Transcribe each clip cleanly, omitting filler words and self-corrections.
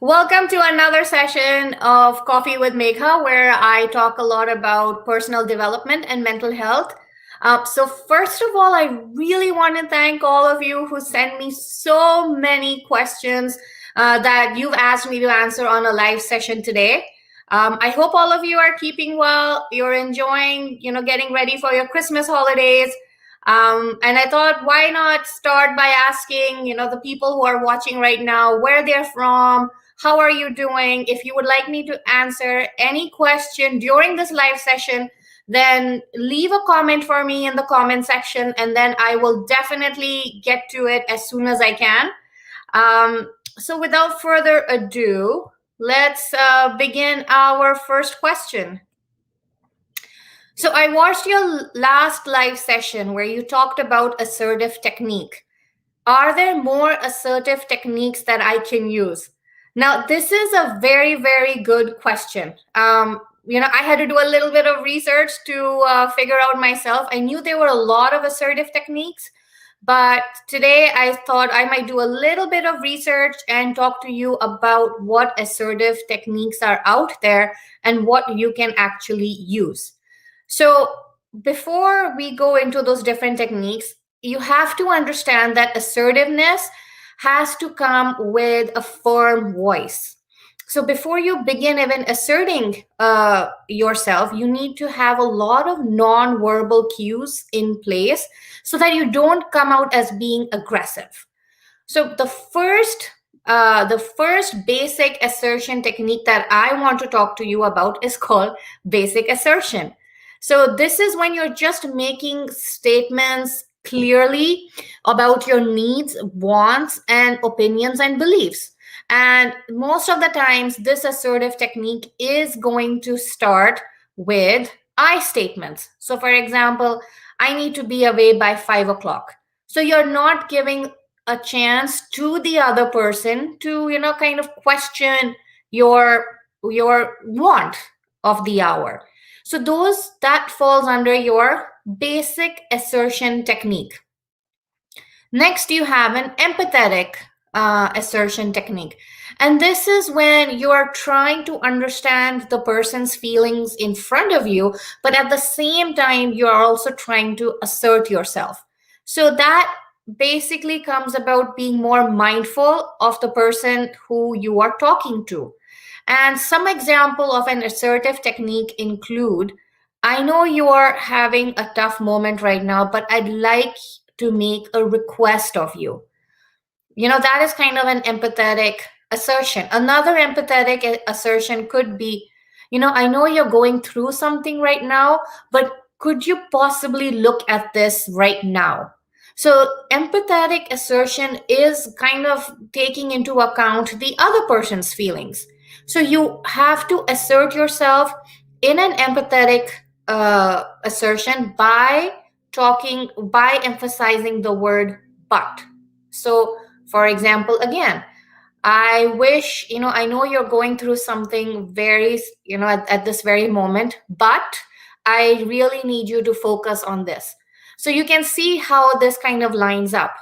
Welcome to another session of Coffee with Megha, where I talk a lot about personal development and mental health. So, first of all, I really want to thank all of you who sent me so many questions that you've asked me to answer on a live session today. I hope all of you are keeping well. You're enjoying, getting ready for your Christmas holidays. And I thought, why not start by asking, the people who are watching right now, where they're from, how are you doing? If you would like me to answer any question during this live session, then leave a comment for me in the comment section, and then I will definitely get to it as soon as I can. So without further ado, let's begin our first question. So I watched your last live session where you talked about assertive technique. Are there more assertive techniques that I can use? Now, this is a very, very good question. I had to do a little bit of research to figure out myself. I knew there were a lot of assertive techniques, but today I thought I might do a little bit of research and talk to you about what assertive techniques are out there and what you can actually use. So, before we go into those different techniques, you have to understand that assertiveness has to come with a firm voice. So before you begin even asserting yourself, you need to have a lot of non-verbal cues in place so that you don't come out as being aggressive. So the first basic assertion technique that I want to talk to you about is called basic assertion. So this is when you're just making statements clearly about your needs, wants, and opinions and beliefs. And most of the times, this assertive technique is going to start with I statements. So, for example, I need to be away by 5 o'clock. So, you're not giving a chance to the other person to, kind of question your want of the hour. So that falls under your basic assertion technique. Next, you have an empathetic assertion technique. And this is when you are trying to understand the person's feelings in front of you, but at the same time, you are also trying to assert yourself. So that basically comes about being more mindful of the person who you are talking to. And some example of an assertive technique include, I know you're having a tough moment right now, but I'd like to make a request of you. That is kind of an empathetic assertion. Another empathetic assertion could be, I know you're going through something right now, but could you possibly look at this right now? So empathetic assertion is kind of taking into account the other person's feelings. So you have to assert yourself in an empathetic assertion by emphasizing the word but. So, for example, again, I wish, I know you're going through something very, at this very moment, but I really need you to focus on this. So you can see how this kind of lines up.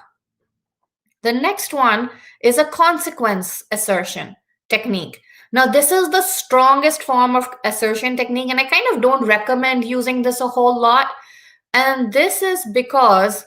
The next one is a consequence assertion technique. Now, this is the strongest form of assertion technique, and I kind of don't recommend using this a whole lot. And this is because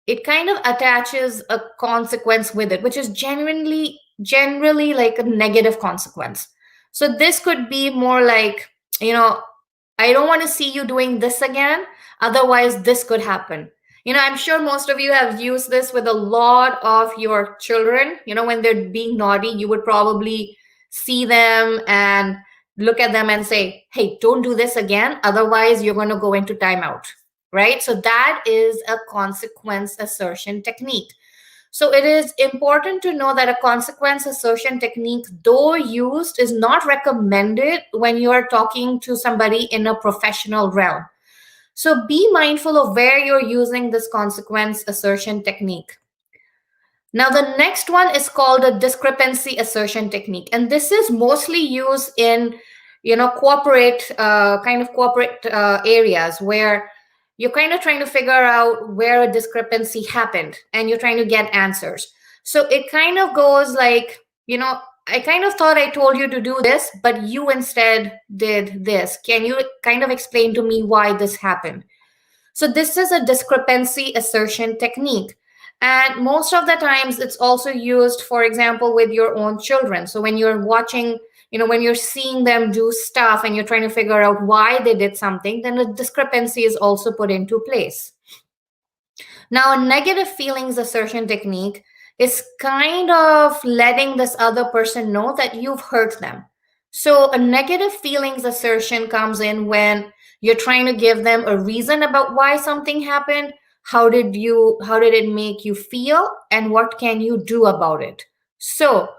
it kind of attaches a consequence with it, which is generally like a negative consequence. So this could be more like, I don't want to see you doing this again. Otherwise, this could happen. I'm sure most of you have used this with a lot of your children. When they're being naughty, you would probably see them and look at them and say, hey, don't do this again. Otherwise, you're going to go into timeout, right? So that is a consequence assertion technique. So it is important to know that a consequence assertion technique, though used, is not recommended when you are talking to somebody in a professional realm. So be mindful of where you're using this consequence assertion technique. Now, the next one is called a discrepancy assertion technique. And this is mostly used in, corporate areas where you're kind of trying to figure out where a discrepancy happened and you're trying to get answers. So it kind of goes like, I kind of thought I told you to do this, but you instead did this. Can you kind of explain to me why this happened? So this is a discrepancy assertion technique. And most of the times it's also used, for example, with your own children. So when you're watching, when you're seeing them do stuff and you're trying to figure out why they did something, then a discrepancy is also put into place. Now, a negative feelings assertion technique is kind of letting this other person know that you've hurt them. So a negative feelings assertion comes in when you're trying to give them a reason about why something happened. How did it make you feel, and what can you do about it? So,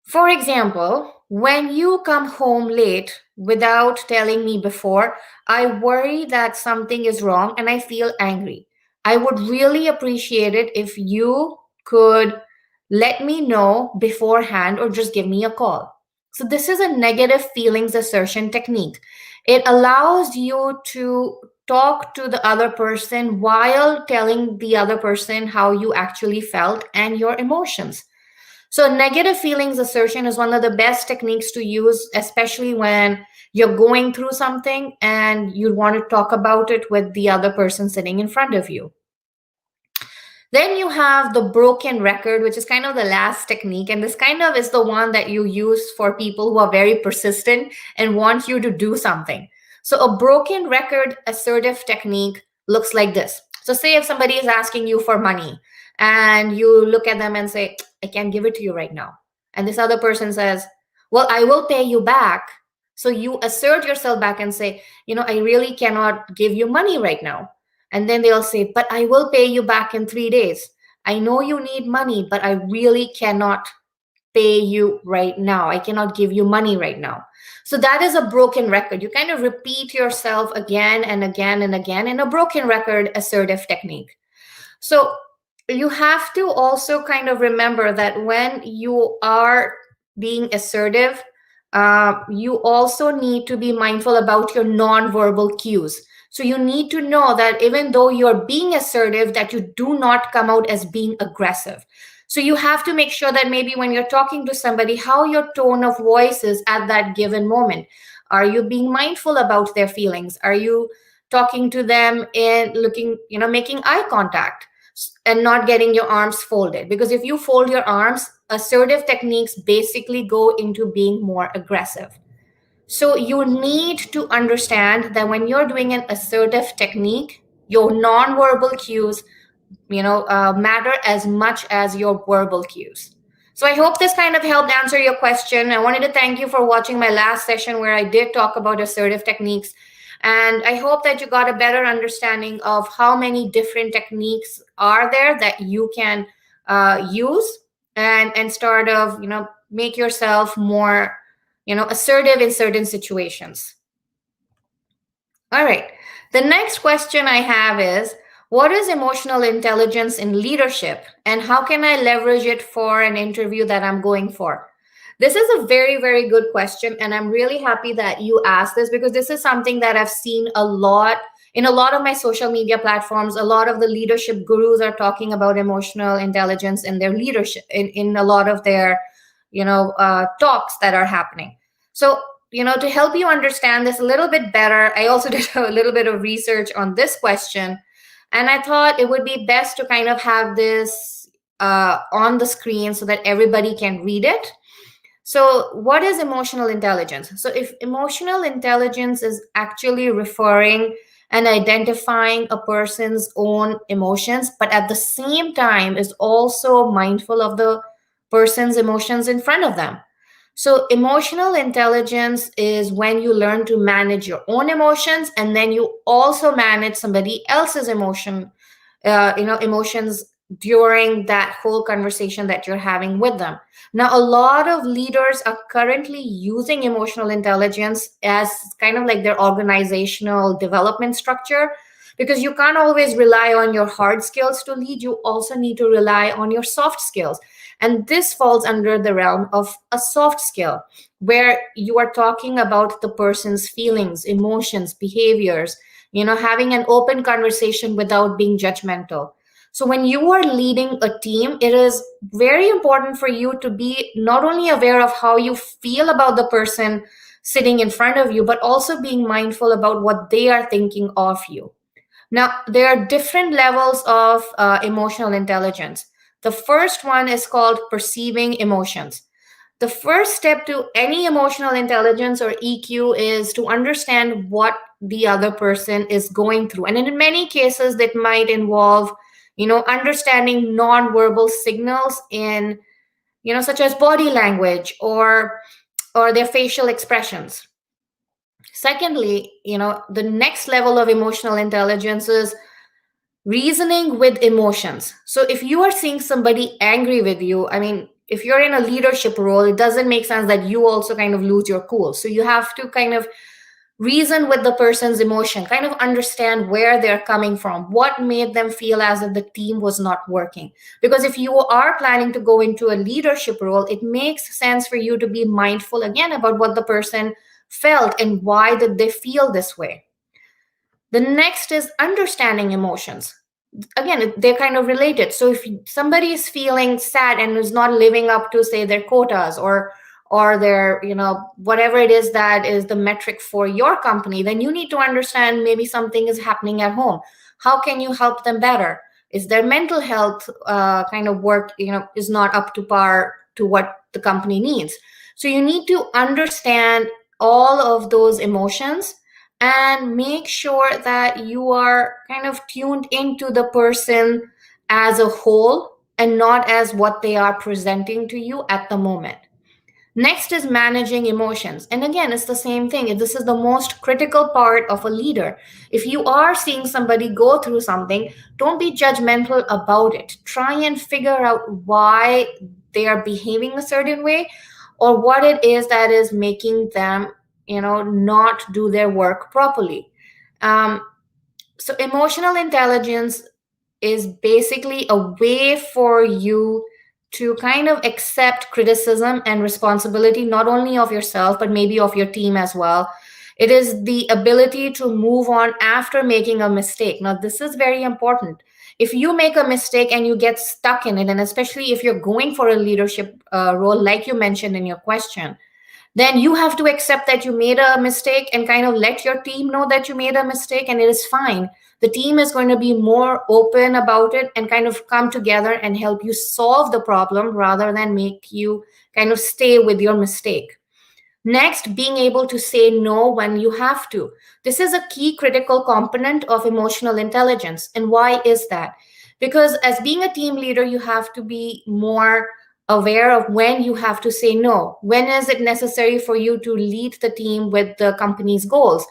for example, when you come home late without telling me before, I worry that something is wrong and I feel angry. I would really appreciate it if you could let me know beforehand or just give me a call. So, this is a negative feelings assertion technique. It allows you to talk to the other person while telling the other person how you actually felt and your emotions. So, negative feelings assertion is one of the best techniques to use, especially when you're going through something and you want to talk about it with the other person sitting in front of you. Then you have the broken record, which is kind of the last technique. And this kind of is the one that you use for people who are very persistent and want you to do something. So, a broken record assertive technique looks like this. So, say if somebody is asking you for money and you look at them and say, I can't give it to you right now. And this other person says, well, I will pay you back. So, you assert yourself back and say, I really cannot give you money right now. And then they'll say, but I will pay you back in 3 days. I know you need money, but I really cannot pay you right now. I cannot give you money right now. So that is a broken record. You kind of repeat yourself again and again and again in a broken record assertive technique. So you have to also kind of remember that when you are being assertive, you also need to be mindful about your nonverbal cues. So you need to know that even though you're being assertive, that you do not come out as being aggressive. So you have to make sure that maybe when you're talking to somebody, how your tone of voice is at that given moment. Are you being mindful about their feelings? Are you talking to them and looking, making eye contact and not getting your arms folded? Because if you fold your arms, assertive techniques basically go into being more aggressive. So you need to understand that when you're doing an assertive technique, your nonverbal cues, matter as much as your verbal cues. So I hope this kind of helped answer your question. I wanted to thank you for watching my last session where I did talk about assertive techniques. And I hope that you got a better understanding of how many different techniques are there that you can use and start of, make yourself more, assertive in certain situations. All right. The next question I have is, what is emotional intelligence in leadership and how can I leverage it for an interview that I'm going for? This is a very, very good question. And I'm really happy that you asked this because this is something that I've seen a lot in a lot of my social media platforms. A lot of the leadership gurus are talking about emotional intelligence in their leadership, in a lot of their, talks that are happening. So, to help you understand this a little bit better, I also did a little bit of research on this question. And I thought it would be best to kind of have this on the screen so that everybody can read it. So, what is emotional intelligence? So, if emotional intelligence is actually referring and identifying a person's own emotions, but at the same time is also mindful of the person's emotions in front of them. So, emotional intelligence is when you learn to manage your own emotions and then you also manage somebody else's emotions during that whole conversation that you're having with them. Now, a lot of leaders are currently using emotional intelligence as kind of like their organizational development structure because you can't always rely on your hard skills to lead. You also need to rely on your soft skills. And this falls under the realm of a soft skill where you are talking about the person's feelings, emotions, behaviors, having an open conversation without being judgmental. So when you are leading a team, it is very important for you to be not only aware of how you feel about the person sitting in front of you, but also being mindful about what they are thinking of you. Now, there are different levels of emotional intelligence. The first one is called perceiving emotions. The first step to any emotional intelligence or EQ is to understand what the other person is going through. And in many cases, that might involve, understanding nonverbal signals in, such as body language or their facial expressions. Secondly, the next level of emotional intelligence is reasoning with emotions. So if you are seeing somebody angry with you, I mean, if you're in a leadership role, it doesn't make sense that you also kind of lose your cool. So you have to kind of reason with the person's emotion, kind of understand where they're coming from, what made them feel as if the team was not working. Because if you are planning to go into a leadership role, it makes sense for you to be mindful again about what the person felt and why did they feel this way. The next is understanding emotions. Again, they're kind of related. So if somebody is feeling sad and is not living up to, say, their quotas or their, whatever it is that is the metric for your company, then you need to understand maybe something is happening at home. How can you help them better? Is their mental health kind of work, is not up to par to what the company needs? So you need to understand all of those emotions and make sure that you are kind of tuned into the person as a whole and not as what they are presenting to you at the moment. Next is managing emotions. And again, it's the same thing. This is the most critical part of a leader. If you are seeing somebody go through something, don't be judgmental about it. Try and figure out why they are behaving a certain way or what it is that is making them, not do their work properly. Um, so emotional intelligence is basically a way for you to kind of accept criticism and responsibility, not only of yourself, but maybe of your team as well. It is the ability to move on after making a mistake. Now, this is very important. If you make a mistake and you get stuck in it, and especially if you're going for a leadership role, like you mentioned in your question, then you have to accept that you made a mistake and kind of let your team know that you made a mistake, and it is fine. The team is going to be more open about it and kind of come together and help you solve the problem rather than make you kind of stay with your mistake. Next, being able to say no when you have to. This is a key critical component of emotional intelligence. And why is that? Because as being a team leader, you have to be more aware of when you have to say no. When is it necessary for you to lead the team with the company's goals?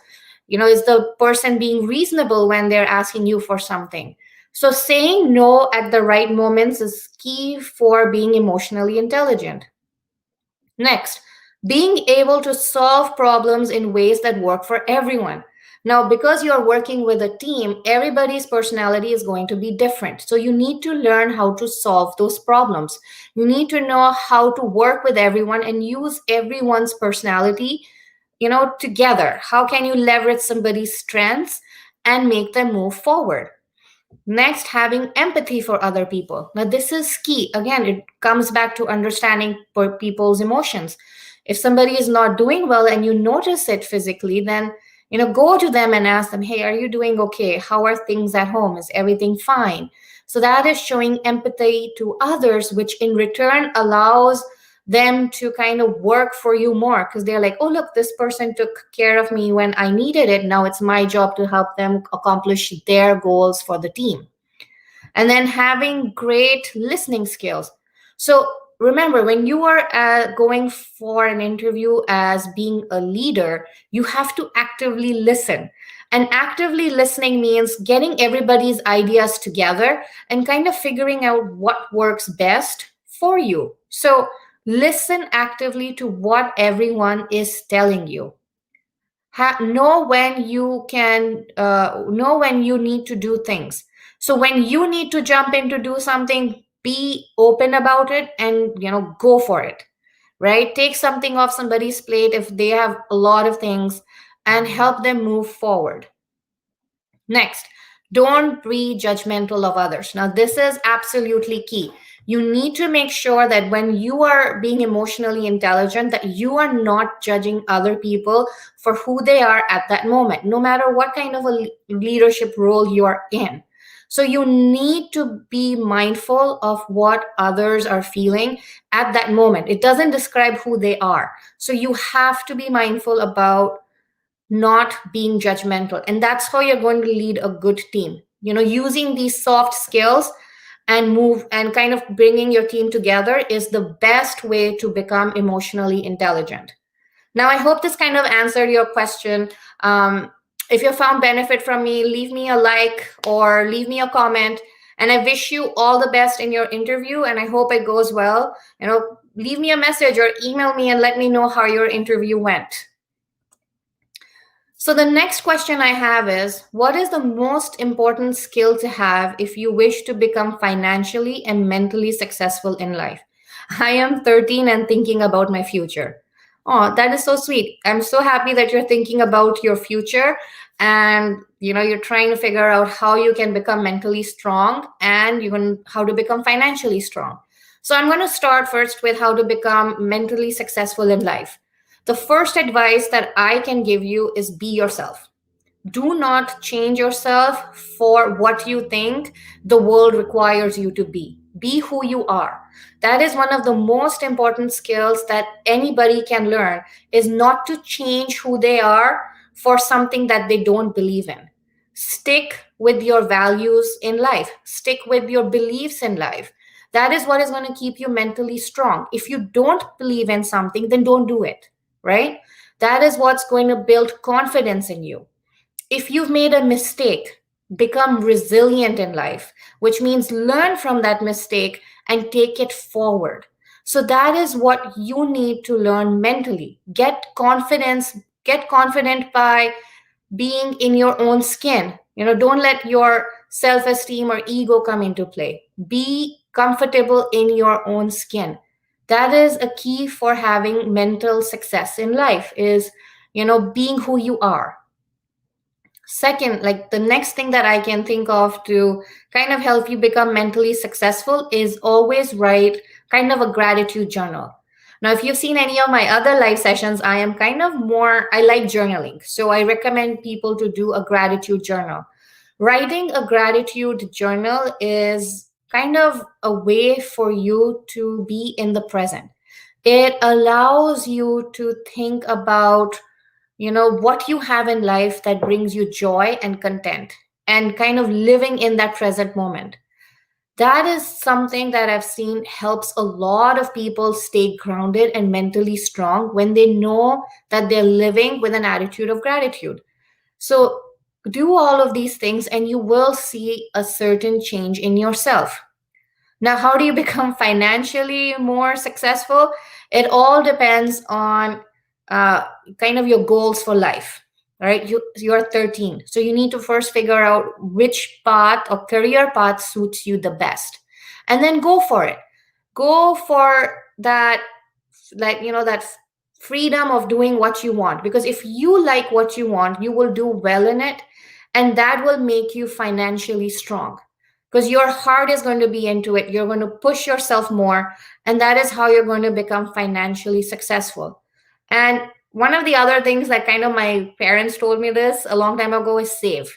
Is the person being reasonable when they're asking you for something? So saying no at the right moments is key for being emotionally intelligent. Next, being able to solve problems in ways that work for everyone. Now, because you're working with a team, everybody's personality is going to be different. So you need to learn how to solve those problems. You need to know how to work with everyone and use everyone's personality, together. How can you leverage somebody's strengths and make them move forward? Next, having empathy for other people. Now, this is key. Again, it comes back to understanding people's emotions. If somebody is not doing well and you notice it physically, then go to them and ask them, "Hey, are you doing okay? How are things at home? Is everything fine?" So that is showing empathy to others, which in return allows them to kind of work for you more because they're like, "Oh, look, this person took care of me when I needed it. Now it's my job to help them accomplish their goals for the team." And then having great listening skills. So remember, when you are going for an interview as being a leader, you have to actively listen. And actively listening means getting everybody's ideas together and kind of figuring out what works best for you. So listen actively to what everyone is telling you. Know when you can know when you need to do things. So when you need to jump in to do something, be open about it and go for it. Right, take something off somebody's plate if they have a lot of things and help them move forward. Next, Don't be judgmental of others. Now, this is absolutely key. You need to make sure that when you are being emotionally intelligent, that you are not judging other people for who they are at that moment, no matter what kind of a leadership role you are in. So you need to be mindful of what others are feeling at that moment. It doesn't describe who they are. So you have to be mindful about not being judgmental. And that's how you're going to lead a good team. Using these soft skills and move and kind of bringing your team together is the best way to become emotionally intelligent. Now, I hope this kind of answered your question. If you found benefit from me, leave me a like or leave me a comment. And I wish you all the best in your interview, and I hope it goes well. Leave me a message or email me and let me know how your interview went. So the next question I have is, what is the most important skill to have if you wish to become financially and mentally successful in life? I am 13 and thinking about my future. Oh, that is so sweet. I'm so happy that you're thinking about your future, and you're trying to figure out how you can become mentally strong and how to become financially strong. So I'm going to start first with how to become mentally successful in life. The first advice that I can give you is be yourself. Do not change yourself for what you think the world requires you to be. Be who you are. That is one of the most important skills that anybody can learn, is not to change who they are for something that they don't believe in. Stick with your values in life. Stick with your beliefs in life. That is what is going to keep you mentally strong. If you don't believe in something, then don't do it, right? That is what's going to build confidence in you. If you've made a mistake, become resilient in life, which means learn from that mistake and take it forward. So that is what you need to learn mentally. Get confident by being in your own skin. Don't let your self-esteem or ego come into play. Be comfortable in your own skin. That is a key for having mental success in life, is being who you are. Second, like the next thing that I can think of to kind of help you become mentally successful is always write kind of a gratitude journal. Now, if you've seen any of my other live sessions, I am kind of I like journaling. So I recommend people to do a gratitude journal. Writing a gratitude journal is kind of a way for you to be in the present. It allows you to think about what you have in life that brings you joy and content, and kind of living in that present moment. That is something that I've seen helps a lot of people stay grounded and mentally strong when they know that they're living with an attitude of gratitude. So do all of these things and you will see a certain change in yourself. Now, how do you become financially more successful? It all depends on uh, kind of your goals for life. Right? You're 13. So you need to first figure out which path or career path suits you the best. And then go for it. Go for that, like, that freedom of doing what you want. Because if you like what you want, you will do well in it. And that will make you financially strong, because your heart is going to be into it. You're going to push yourself more, and that is how you're going to become financially successful. And one of the other things that kind of my parents told me this a long time ago is save.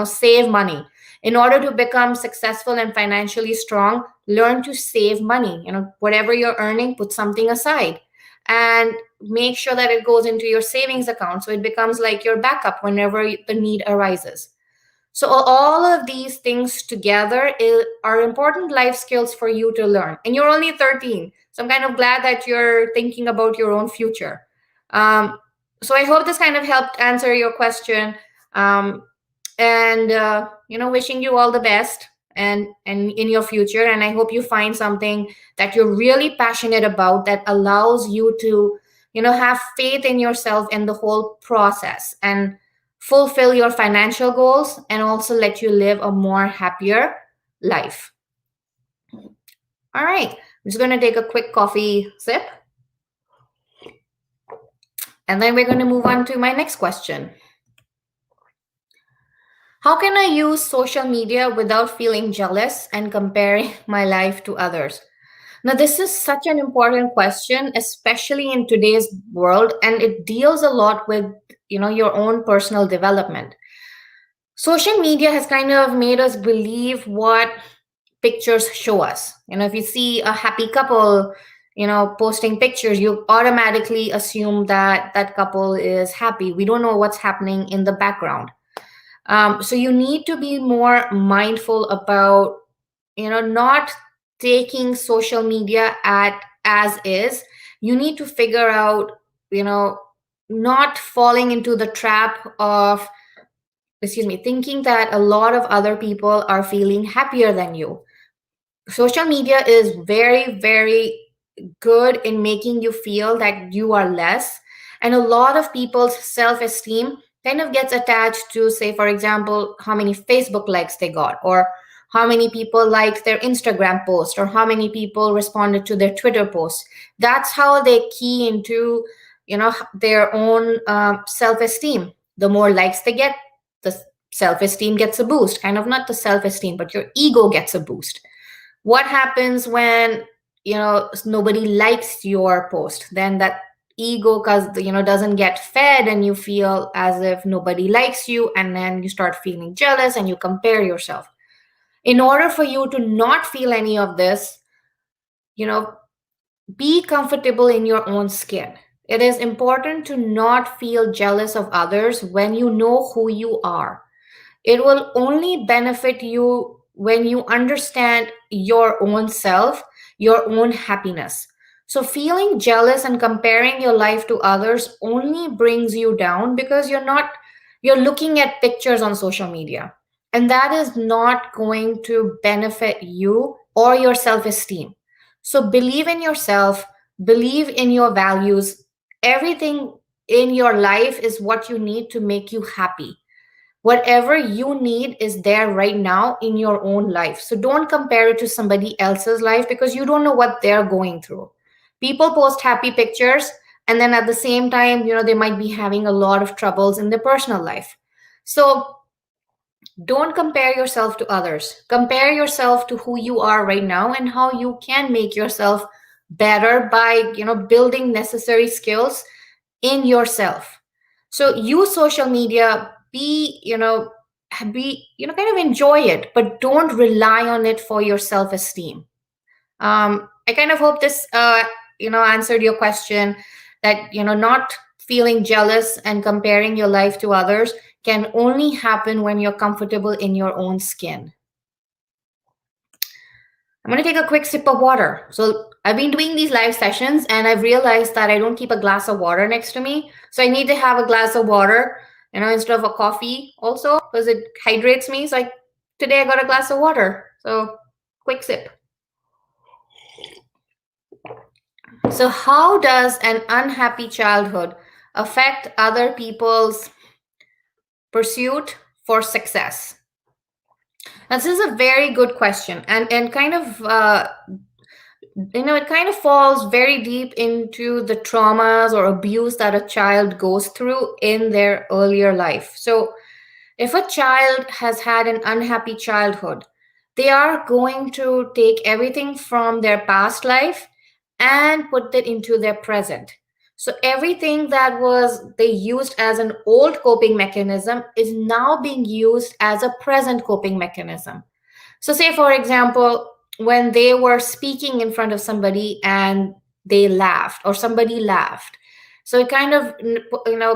Save money. In order to become successful and financially strong, learn to save money. Whatever you're earning, put something aside and make sure that it goes into your savings account, so it becomes like your backup whenever the need arises. So all of these things together are important life skills for you to learn. And you're only 13. So I'm kind of glad that you're thinking about your own future. So I hope this kind of helped answer your question. And wishing you all the best and in your future. And I hope you find something that you're really passionate about, that allows you to have faith in yourself and the whole process, and fulfill your financial goals, and also let you live a more happier life. All right, I'm just going to take a quick coffee sip, and then we're going to move on to my next question. How can I use social media without feeling jealous and comparing my life to others? Now, this is such an important question, especially in today's world, and it deals a lot with, your own personal development. Social media has kind of made us believe what pictures show us. If you see a happy couple, posting pictures, you automatically assume that that couple is happy. We don't know what's happening in the background. So you need to be more mindful about, not taking social media at as is. You need to figure out, you know, not falling into the trap of, thinking that a lot of other people are feeling happier than you. Social media is very, very good in making you feel that you are less. And a lot of people's self esteem kind of gets attached to, say, for example, how many Facebook likes they got, or how many people liked their Instagram post, or how many people responded to their Twitter post. That's how they key into, their own self esteem. The more likes they get, the self esteem gets a boost. Kind of not the self esteem, but your ego gets a boost. What happens when nobody likes your post? Then that ego, because doesn't get fed, and you feel as if nobody likes you, and then you start feeling jealous and you compare yourself. In order for you to not feel any of this, you know be comfortable in your own skin. It is important to not feel jealous of others when you know who you are. It will only benefit you when you understand your own self, your own happiness. So, feeling jealous and comparing your life to others only brings you down, because you're looking at pictures on social media. And that is not going to benefit you or your self esteem. So, believe in yourself, believe in your values. Everything in your life is what you need to make you happy. Whatever you need is there right now in your own life. So don't compare it to somebody else's life, because you don't know what they're going through. People post happy pictures, and then at the same time, they might be having a lot of troubles in their personal life. So don't compare yourself to others. Compare yourself to who you are right now and how you can make yourself better by, building necessary skills in yourself. So use social media, kind of enjoy it, but don't rely on it for your self-esteem. I kind of hope this answered your question, that not feeling jealous and comparing your life to others can only happen when you're comfortable in your own skin. I'm going to take a quick sip of water. So I've been doing these live sessions, and I've realized that I don't keep a glass of water next to me. So I need to have a glass of water, instead of a coffee also, because it hydrates me. So today I got a glass of water. So quick sip. So how does an unhappy childhood affect other people's pursuit for success? Now, this is a very good question, and kind of it kind of falls very deep into the traumas or abuse that a child goes through in their earlier life. So if a child has had an unhappy childhood, they are going to take everything from their past life and put it into their present. So everything that was they used as an old coping mechanism is now being used as a present coping mechanism. So, say for example, when they were speaking in front of somebody and they laughed, or somebody laughed, so it kind of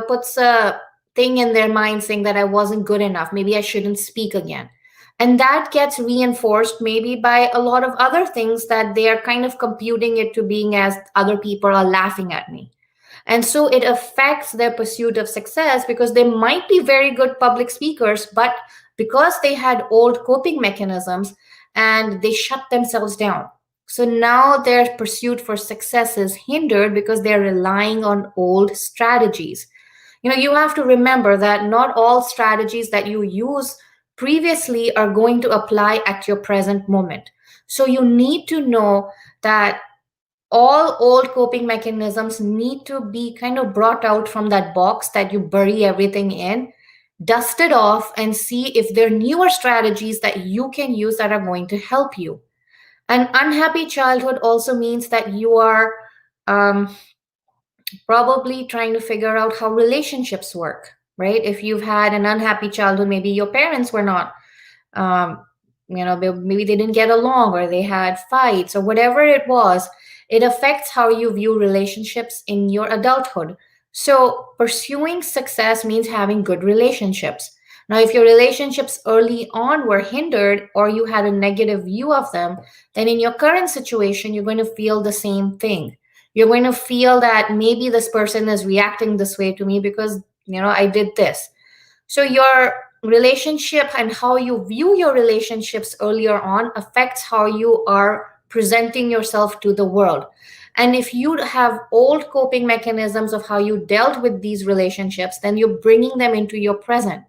puts a thing in their mind saying that I wasn't good enough. Maybe I shouldn't speak again. And that gets reinforced maybe by a lot of other things that they are kind of computing it to being as other people are laughing at me. And so it affects their pursuit of success, because they might be very good public speakers, but because they had old coping mechanisms and they shut themselves down. So now their pursuit for success is hindered because they're relying on old strategies. You have to remember that not all strategies that you use previously are going to apply at your present moment. So you need to know that all old coping mechanisms need to be kind of brought out from that box that you bury everything in, dust it off, and see if there are newer strategies that you can use that are going to help you. An unhappy childhood also means that you are um, probably trying to figure out how relationships work, right? If you've had an unhappy childhood, maybe your parents were not, um, maybe they didn't get along, or they had fights, or whatever it was. It affects how you view relationships in your adulthood. So pursuing success means having good relationships. Now, if your relationships early on were hindered, or you had a negative view of them, then in your current situation you're going to feel the same thing. You're going to feel that maybe this person is reacting this way to me because I did this. So your relationship and how you view your relationships earlier on affects how you are presenting yourself to the world. And if you have old coping mechanisms of how you dealt with these relationships, then you're bringing them into your present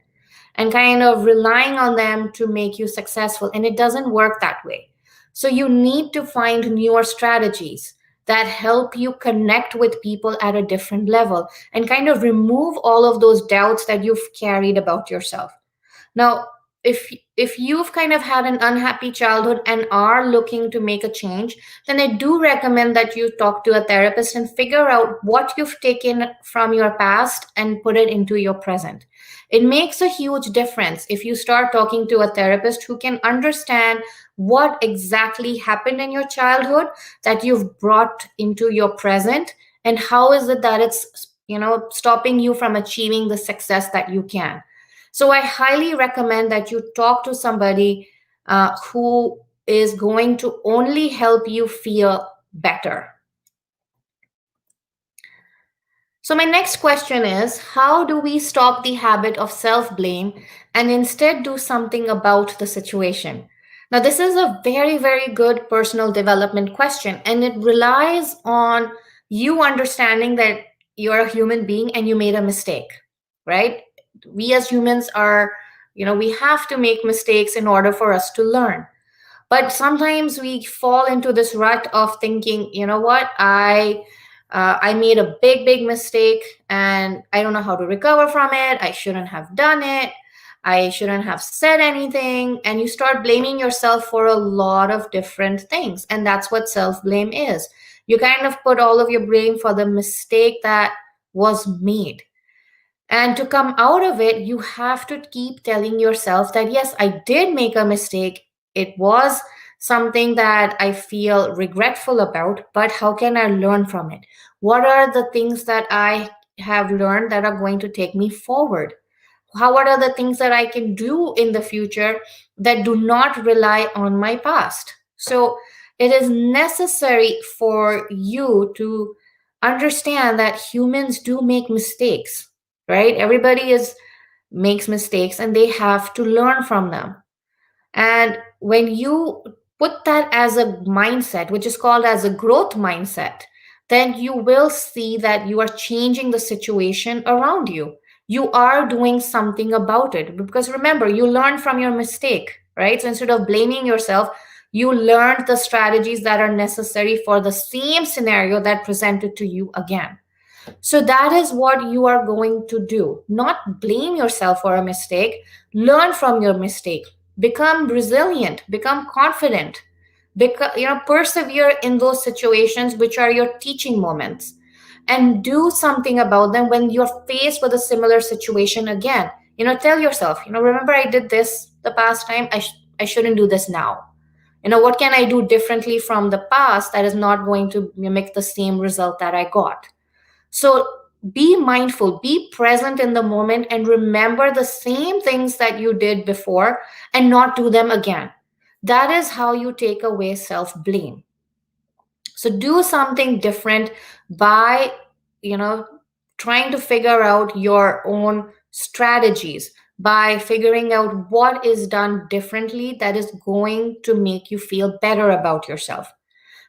and kind of relying on them to make you successful. And it doesn't work that way. So you need to find newer strategies that help you connect with people at a different level and kind of remove all of those doubts that you've carried about yourself. Now, if you've kind of had an unhappy childhood and are looking to make a change, then I do recommend that you talk to a therapist and figure out what you've taken from your past and put it into your present. It makes a huge difference if you start talking to a therapist who can understand what exactly happened in your childhood that you've brought into your present, and how is it that it's stopping you from achieving the success that you can. So I highly recommend that you talk to somebody who is going to only help you feel better. So, my next question is, how do we stop the habit of self blame and instead do something about the situation? Now, this is a very, very good personal development question, and it relies on you understanding that you're a human being and you made a mistake, right? We as humans are, we have to make mistakes in order for us to learn. But sometimes we fall into this rut of thinking, you know what, I made a big mistake and I don't know how to recover from it. I shouldn't have done it. I shouldn't have said anything. And you start blaming yourself for a lot of different things. And that's what self blame is. You kind of put all of your blame for the mistake that was made. And to come out of it, you have to keep telling yourself that, yes, I did make a mistake. It was something that I feel regretful about, but how can I learn from it? What are the things that I have learned that are going to take me forward? What are the things that I can do in the future that do not rely on my past? So it is necessary for you to understand that humans do make mistakes, right? Everybody is makes mistakes and they have to learn from them. And when you put that as a mindset, which is called as a growth mindset, then you will see that you are changing the situation around you. You are doing something about it. Because remember, you learn from your mistake, right? So instead of blaming yourself, you learned the strategies that are necessary for the same scenario that presented to you again. So that is what you are going to do. Not blame yourself for a mistake, learn from your mistake, become resilient, become confident, persevere in those situations which are your teaching moments, and do something about them when you're faced with a similar situation again. Tell yourself, remember I did this the past time, I shouldn't do this now. What can I do differently from the past that is not going to mimic the same result that I got? So be mindful, be present in the moment, and remember the same things that you did before and not do them again. That is how you take away self blame. So do something different by, you know, trying to figure out your own strategies, by figuring out what is done differently that is going to make you feel better about yourself.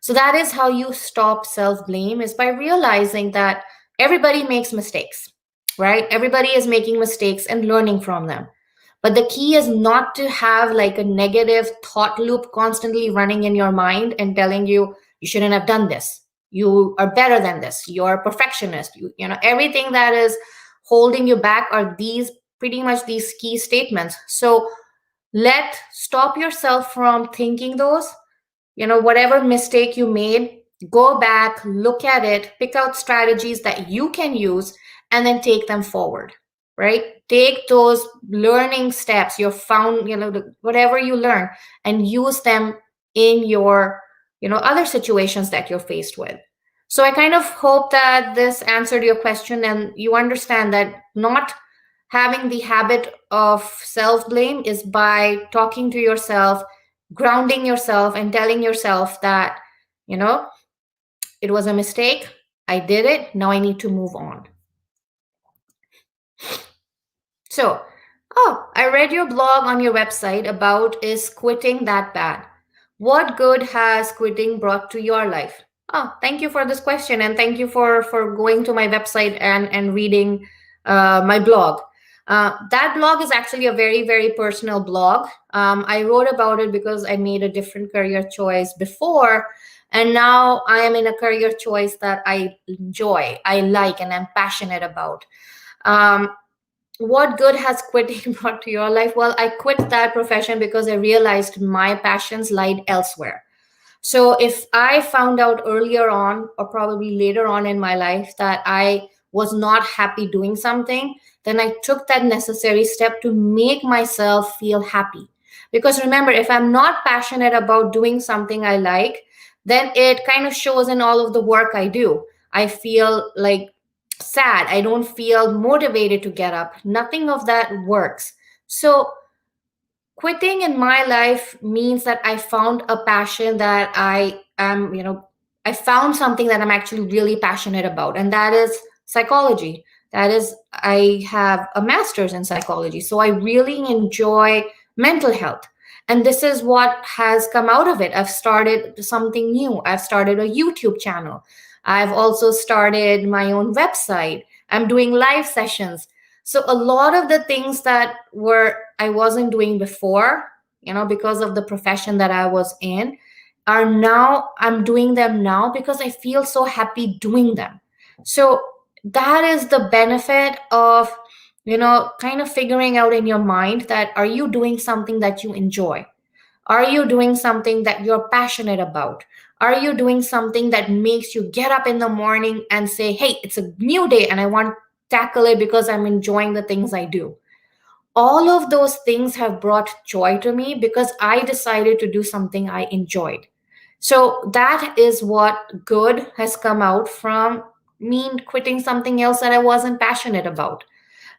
So that is how you stop self-blame, is by realizing that everybody makes mistakes, right? Everybody is making mistakes and learning from them. But the key is not to have like a negative thought loop constantly running in your mind and telling you, you shouldn't have done this. You are better than this. You're a perfectionist. Everything that is holding you back are these pretty much these key statements. So stop yourself from thinking those. Whatever mistake you made, go back, look at it, pick out strategies that you can use, and then take them forward, right? Take those learning steps you found, whatever you learn, and use them in your, other situations that you're faced with. So I kind of hope that this answered your question and you understand that not having the habit of self blame is by talking to yourself, grounding yourself, and telling yourself that, you know, it was a mistake. I did it. Now I need to move on. So, I read your blog on your website about is quitting that bad? What good has quitting brought to your life? Oh, thank you for this question, and thank you for going to my website and reading my blog. That blog is actually a very, very personal blog. I wrote about it because I made a different career choice before, and now I am in a career choice that I enjoy, I like, and I'm passionate about. What good has quitting brought to your life? Well, I quit that profession because I realized my passions lied elsewhere. So if I found out earlier on, or probably later on in my life, that I was not happy doing something, then I took that necessary step to make myself feel happy. Because remember, if I'm not passionate about doing something I like, then it kind of shows in all of the work I do. I feel like sad. I don't feel motivated to get up. Nothing of that works. So quitting in my life means that I found a passion that I am, I found something that I'm actually really passionate about, and that is psychology. That is, I have a master's in psychology. So I really enjoy mental health. And this is what has come out of it. I've started something new. I've started a YouTube channel. I've also started my own website. I'm doing live sessions. So a lot of the things that were I wasn't doing before, because of the profession that I was in, are now I'm doing them now because I feel so happy doing them. So that is the benefit of, kind of figuring out in your mind that are you doing something that you enjoy? Are you doing something that you're passionate about? Are you doing something that makes you get up in the morning and say, hey, it's a new day and I want to tackle it because I'm enjoying the things I do? All of those things have brought joy to me because I decided to do something I enjoyed. So that is what good has come out from me quitting something else that I wasn't passionate about.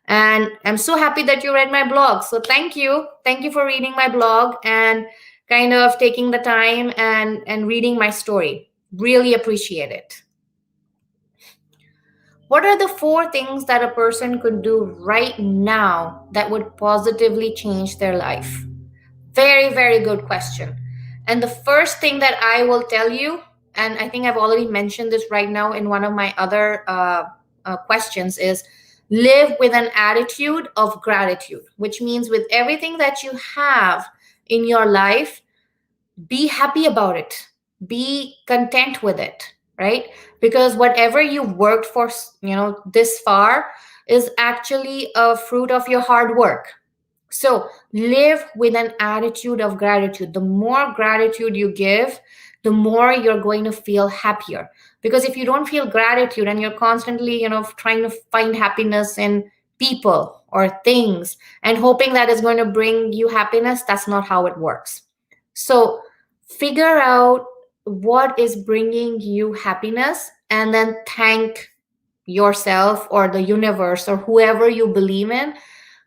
And I'm so happy that you read my blog. So thank you. Thank you for reading my blog and kind of taking the time and reading my story. Really appreciate it. What are the 4 things that a person could do right now that would positively change their life? Very, very good question. And the first thing that I will tell you, and I think I've already mentioned this right now in one of my other questions, is live with an attitude of gratitude, which means with everything that you have in your life, be happy about it, be content with it, right? Because whatever you worked for, this far is actually a fruit of your hard work. So live with an attitude of gratitude. The more gratitude you give, the more you're going to feel happier. Because if you don't feel gratitude and you're constantly, trying to find happiness in people or things and hoping that is going to bring you happiness, that's not how it works. So figure out what is bringing you happiness and then thank yourself or the universe or whoever you believe in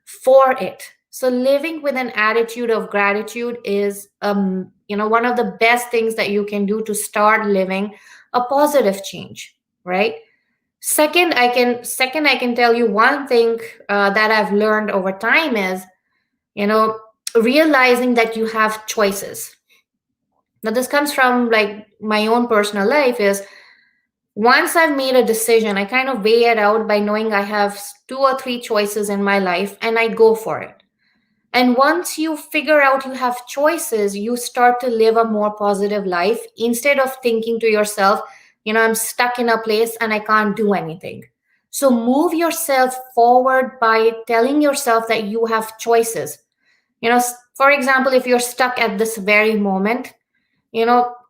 for it. So living with an attitude of gratitude is one of the best things that you can do to start living a positive change, right? Second, I can tell you one thing that I've learned over time is, realizing that you have choices. Now this comes from like my own personal life is once I've made a decision, I kind of weigh it out by knowing I have 2 or 3 choices in my life and I go for it. And once you figure out you have choices, you start to live a more positive life instead of thinking to yourself, I'm stuck in a place and I can't do anything. So move yourself forward by telling yourself that you have choices. For example, if you're stuck at this very moment,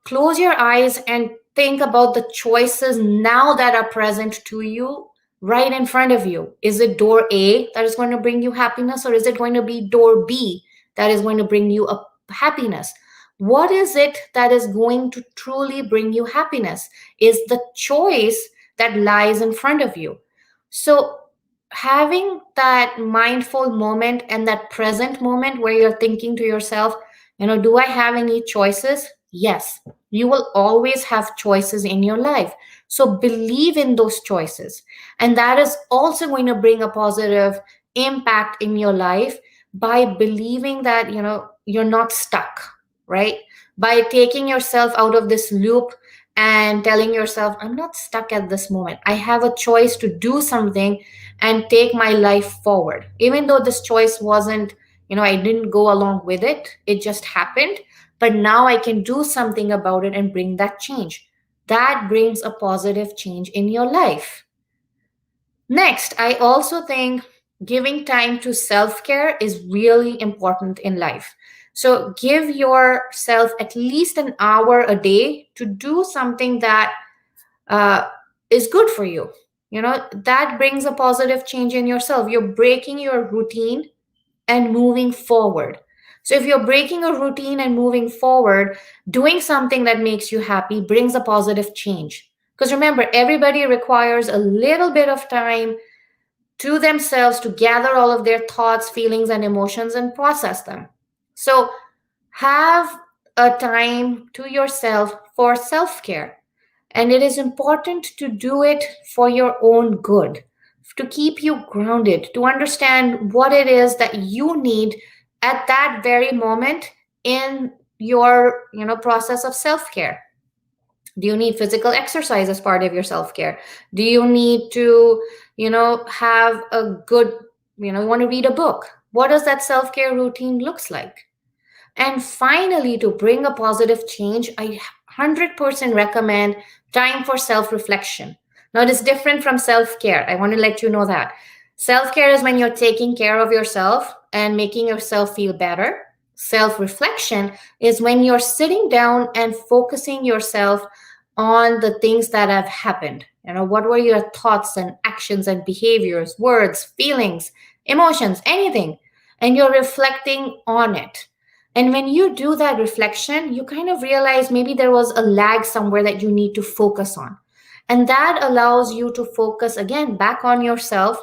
close your eyes and think about the choices now that are present to you right in front of you. Is it door A that is going to bring you happiness, or is it going to be door B that is going to bring you a happiness? What is it that is going to truly bring you happiness is the choice that lies in front of you. So having that mindful moment and that present moment where you're thinking to yourself, do I have any choices? Yes, you will always have choices in your life. So believe in those choices. And that is also going to bring a positive impact in your life by believing that, you're not stuck, right? By taking yourself out of this loop and telling yourself, I'm not stuck at this moment. I have a choice to do something and take my life forward. Even though this choice wasn't, I didn't go along with it, it just happened. But now I can do something about it and bring that change. That brings a positive change in your life. Next, I also think giving time to self care is really important in life. So give yourself at least an hour a day to do something that uh, is good for you. That brings a positive change in yourself. You're breaking your routine and moving forward. So if you're breaking a routine and moving forward, doing something that makes you happy brings a positive change. Because remember, everybody requires a little bit of time to themselves to gather all of their thoughts, feelings, and emotions and process them. So have a time to yourself for self care. And it is important to do it for your own good, to keep you grounded, to understand what it is that you need at that very moment in your process of self-care. Do you need physical exercise as part of your self-care? Do you need to have a good you want to read a book? What does that self-care routine looks like? And finally, to bring a positive change, I 100% recommend time for self reflection. Now, it is different from self care. I want to let you know that. Self care is when you're taking care of yourself and making yourself feel better. Self reflection is when you're sitting down and focusing yourself on the things that have happened. What were your thoughts and actions and behaviors, words, feelings, emotions, anything? And you're reflecting on it. And when you do that reflection, you kind of realize maybe there was a lag somewhere that you need to focus on. And that allows you to focus again back on yourself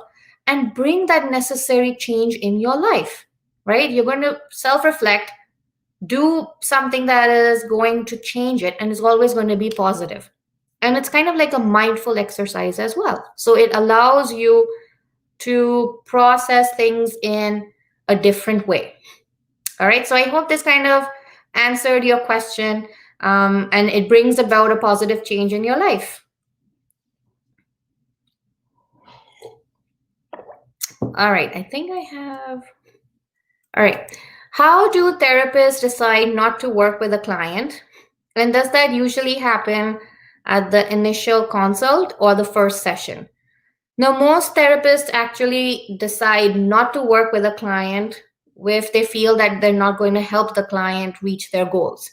and bring that necessary change in your life, right? You're going to self reflect, do something that is going to change it, and is always going to be positive. And it's kind of like a mindful exercise as well. So it allows you to process things in a different way. All right. So I hope this kind of answered your question, and it brings about a positive change in your life. All right. I think I have. All right. How do therapists decide not to work with a client? And does that usually happen at the initial consult or the first session? Now, most therapists actually decide not to work with a client if they feel that they're not going to help the client reach their goals.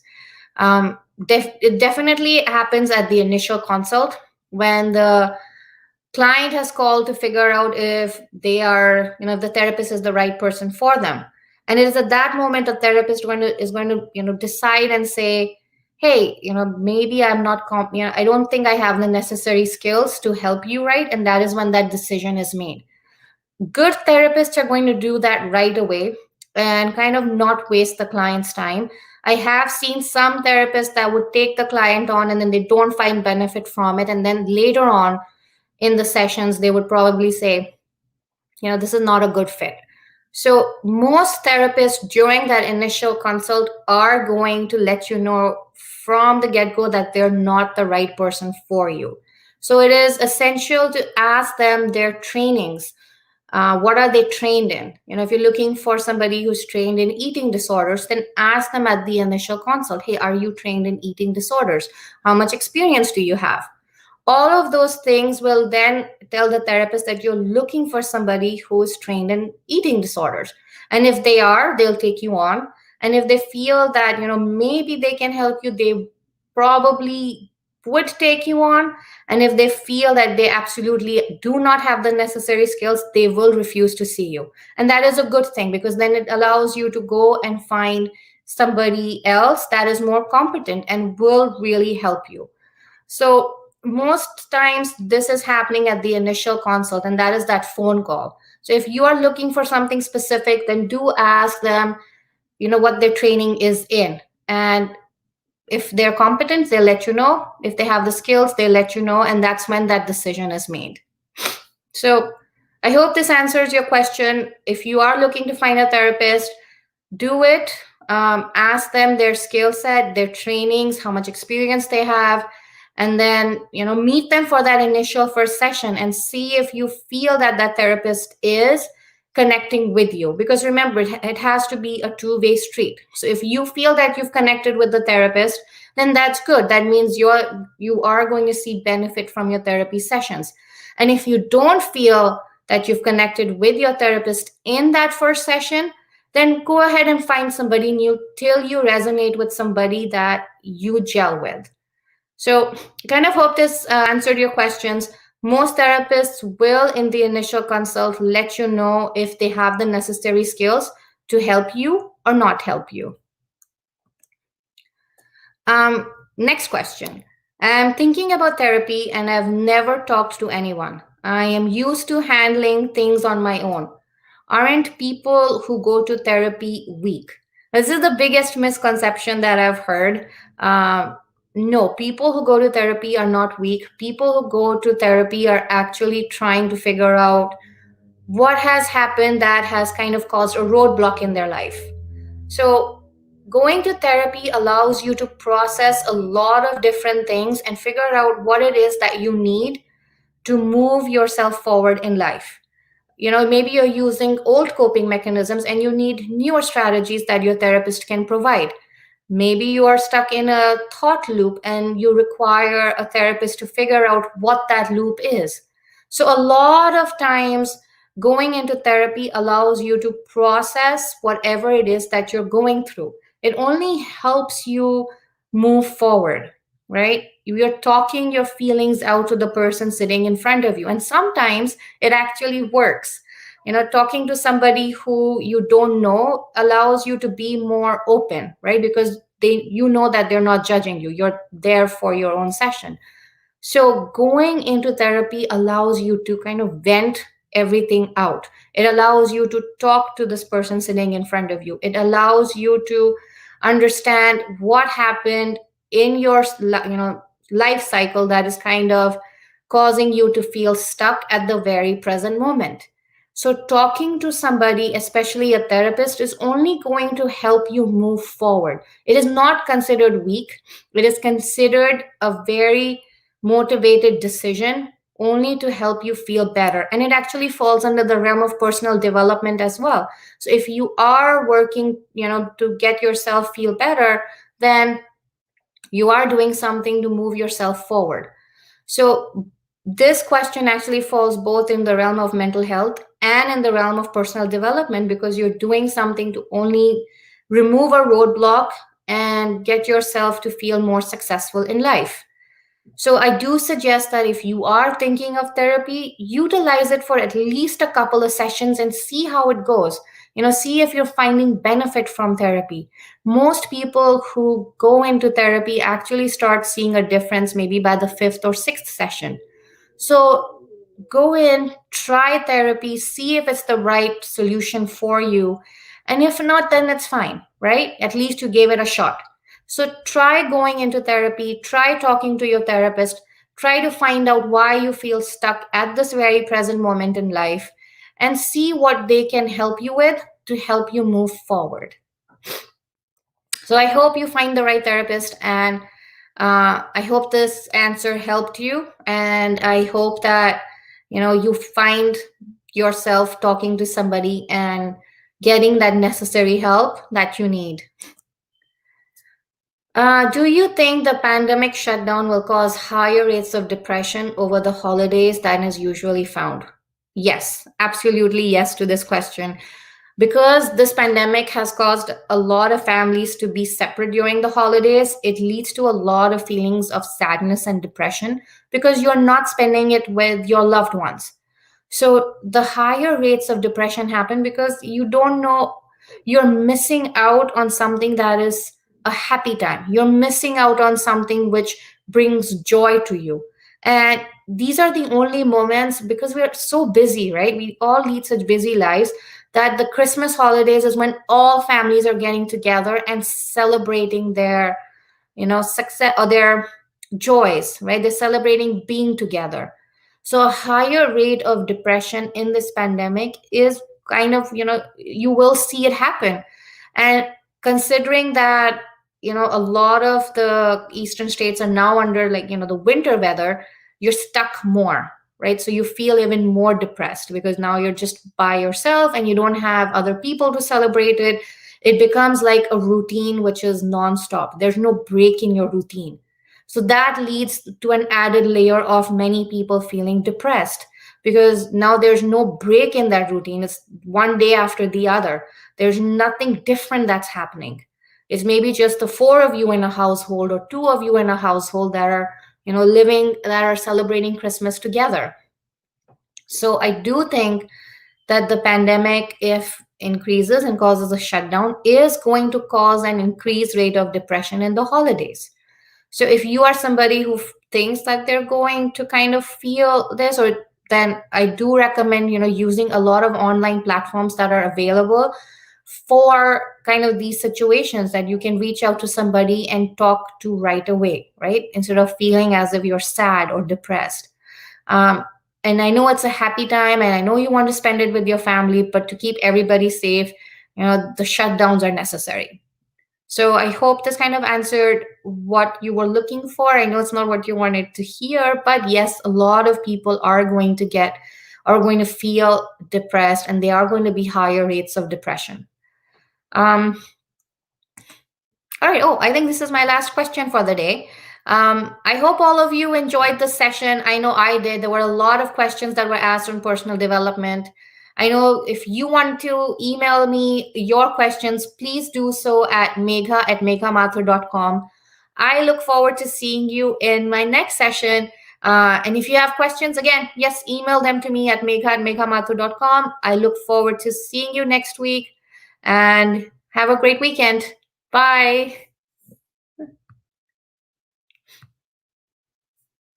It definitely happens at the initial consult when the client has called to figure out if they are, if the therapist is the right person for them. And it is at that moment a therapist is going to, decide and say, hey, maybe I'm not, I don't think I have the necessary skills to help you, right? And that is when that decision is made. Good therapists are going to do that right away and kind of not waste the client's time. I have seen some therapists that would take the client on and then they don't find benefit from it. And then later on in the sessions, they would probably say, this is not a good fit. So most therapists during that initial consult are going to let you know from the get-go that they're not the right person for you. So it is essential to ask them their trainings. What are they trained in? If you're looking for somebody who's trained in eating disorders, then ask them at the initial consult, hey, are you trained in eating disorders? How much experience do you have? All of those things will then tell the therapist that you're looking for somebody who is trained in eating disorders. And if they are, they'll take you on. And if they feel that, maybe they can help you, they probably would take you on. And if they feel that they absolutely do not have the necessary skills, they will refuse to see you. And that is a good thing, because then it allows you to go and find somebody else that is more competent and will really help you. So most times this is happening at the initial consult, and that is that phone call. So if you are looking for something specific, then do ask them, what their training is in. And if they're competent, they'll let you know. If they have the skills, they'll let you know. And that's when that decision is made. So I hope this answers your question. If you are looking to find a therapist, do it. Ask them their skill set, their trainings, how much experience they have, and then meet them for that initial first session and see if you feel that that therapist is connecting with you. Because remember, it has to be a two-way street. So if you feel that you've connected with the therapist, then that's good. That means you are going to see benefit from your therapy sessions. And if you don't feel that you've connected with your therapist in that first session, then go ahead and find somebody new till you resonate with somebody that you gel with. So I kind of hope this answered your questions. Most therapists will, in the initial consult, let you know if they have the necessary skills to help you or not help you. Next question. I'm thinking about therapy and I've never talked to anyone. I am used to handling things on my own. Aren't people who go to therapy weak? This is the biggest misconception that I've heard. No, people who go to therapy are not weak. People who go to therapy are actually trying to figure out what has happened that has kind of caused a roadblock in their life. So, going to therapy allows you to process a lot of different things and figure out what it is that you need to move yourself forward in life. Maybe you're using old coping mechanisms and you need newer strategies that your therapist can provide. Maybe you are stuck in a thought loop and you require a therapist to figure out what that loop is. So a lot of times going into therapy allows you to process whatever it is that you're going through. It only helps you move forward, right? You're talking your feelings out to the person sitting in front of you. And sometimes it actually works. Talking to somebody who you don't know allows you to be more open, right? Because you know that they're not judging you. You're there for your own session. So going into therapy allows you to kind of vent everything out. It allows you to talk to this person sitting in front of you. It allows you to understand what happened in your life cycle that is kind of causing you to feel stuck at the very present moment. So talking to somebody, especially a therapist, is only going to help you move forward. It is not considered weak. It is considered a very motivated decision only to help you feel better. And it actually falls under the realm of personal development as well. So if you are working, to get yourself feel better, then you are doing something to move yourself forward. So this question actually falls both in the realm of mental health and in the realm of personal development, because you're doing something to only remove a roadblock and get yourself to feel more successful in life. So I do suggest that if you are thinking of therapy, utilize it for at least a couple of sessions and see how it goes. See if you're finding benefit from therapy. Most people who go into therapy actually start seeing a difference maybe by the fifth or sixth session. So go in, try therapy, see if it's the right solution for you. And if not, then it's fine, right? At least you gave it a shot. So try going into therapy, try talking to your therapist, try to find out why you feel stuck at this very present moment in life, and see what they can help you with to help you move forward. So I hope you find the right therapist, and I hope this answer helped you, and I hope that you find yourself talking to somebody and getting that necessary help that you need. Do you think the pandemic shutdown will cause higher rates of depression over the holidays than is usually found? Yes, absolutely yes to this question. Because this pandemic has caused a lot of families to be separate during the holidays, it leads to a lot of feelings of sadness and depression because you're not spending it with your loved ones. So the higher rates of depression happen because you don't know, you're missing out on something that is a happy time. You're missing out on something which brings joy to you. And these are the only moments because we're so busy, right? We all lead such busy lives that the Christmas holidays is when all families are getting together and celebrating their, success or their joys, right? They're celebrating being together. So a higher rate of depression in this pandemic is kind of, you will see it happen. And considering that, a lot of the eastern states are now under, like, the winter weather, you're stuck more, right? So you feel even more depressed because now you're just by yourself and you don't have other people to celebrate it. It becomes like a routine which is nonstop. There's no break in your routine. So that leads to an added layer of many people feeling depressed because now there's no break in that routine. It's one day after the other. There's nothing different that's happening. It's maybe just the four of you in a household or two of you in a household that are, living, that are celebrating Christmas together. So I do think that the pandemic, if increases and causes a shutdown, is going to cause an increased rate of depression in the holidays. So if you are somebody who thinks that they're going to kind of feel this, or then I do recommend, using a lot of online platforms that are available for kind of these situations that you can reach out to somebody and talk to right away, right? Instead of feeling as if you're sad or depressed. Um, and I know it's a happy time and I know you want to spend it with your family, but to keep everybody safe, the shutdowns are necessary. So I hope this kind of answered what you were looking for. I know it's not what you wanted to hear, but yes, a lot of people are going to feel depressed and they are going to be higher rates of depression. Um, all right. Oh, I think this is my last question for the day. I hope all of you enjoyed the session. I know I did. There were a lot of questions that were asked on personal development. I know if you want to email me your questions, please do so at megha@meghamathu.com. I look forward to seeing you in my next session. And if you have questions, again, yes, email them to me at megha@meghamathu.com. I look forward to seeing you next week and have a great weekend. Bye.